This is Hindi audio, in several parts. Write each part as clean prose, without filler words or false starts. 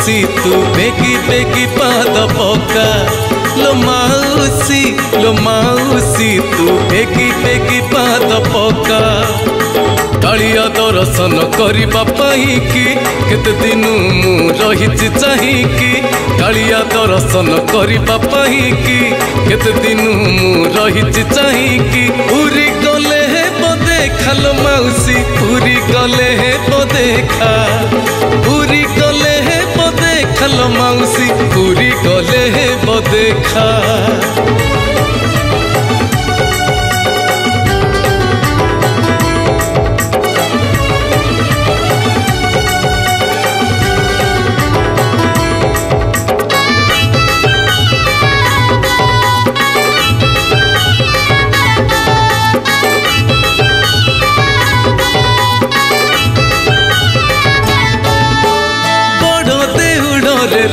माउसी तू बेगी बेगी पाद पका लो माउसी तू बेगी बेगी पाद पका कालिया दर्शन करबा पाई कि केते दिन मु रहिछि चाहिकी कालिया दर्शन करबा पाई कि केते दिन मु रहिछि चाहिकी पूरी गले हे देखा लो माउसी पूरी गले हे देखा पूरी गले हे देखा लो माउसी पूरी गले हे देखा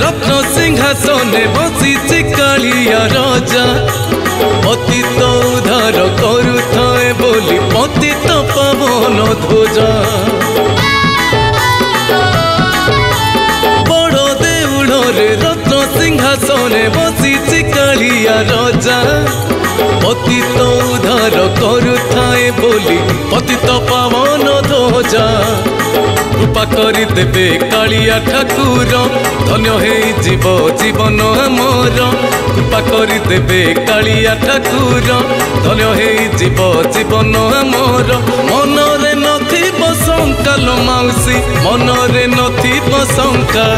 रत्न सिंहासने बसी कालिया राजा पतित उद्धार करुथाए बोली पतित पावन ध्वजा बड़ देउड़े रत्न सिंहासने बसी कालिया राजा पतित उद्धार करुथाए बोली पतित पावन ध्वजा कृपा करी देबे कालिया ठाकुर धन्य हे जीव जीवन आमर कृपा करी देबे कालिया ठाकुर धन्य हे जीव जीवन आमर मनरे नथिब शंका लो माउसी मनरे नथिब शंका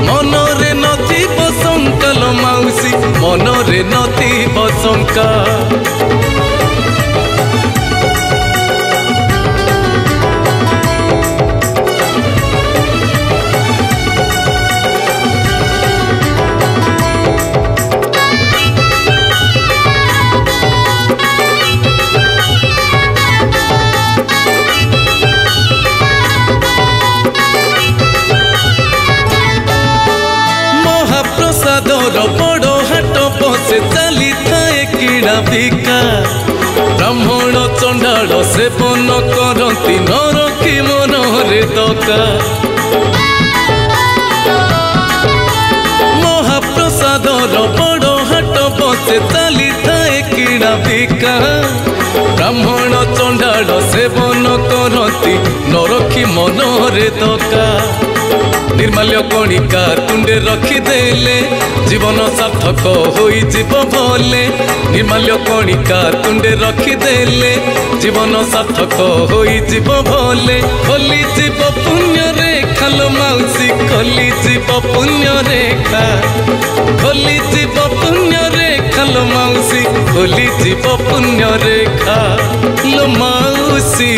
मनरे नथिब शंका लो माउसी मनरे नथिब शंका बड़ हाट बसे चली थाए किणा बिका ब्राह्मण चंडाल सेवन करती न रखी मनरे दका महाप्रसादर बड़ हाट बसे चली थाए किणा बिका ब्राह्मण चंडाल सेवन करती न रखी मनरे दका निर्माल्य कणिका तुंडे रखिदेले जीवन सार्थक होइजिब भले निर्माल्य कणिका तुंडे रखिदेले जीवन सार्थक होइजिब भले खोलिजिब पुण्य रेखा लो माउसी खोलिजिब पुण्य रेखा खोलिजिब पुण्य रेखा लो माउसी खोलिजिब पुण्य रेखा लो माउसी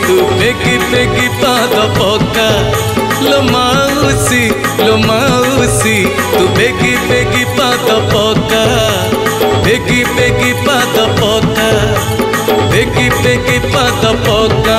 तू बेगी बेगी पाद पका लो माउसी तू बेगी बेगी पाद पका बेगी बेगी पाद पका बेगी बेगी पाद पका।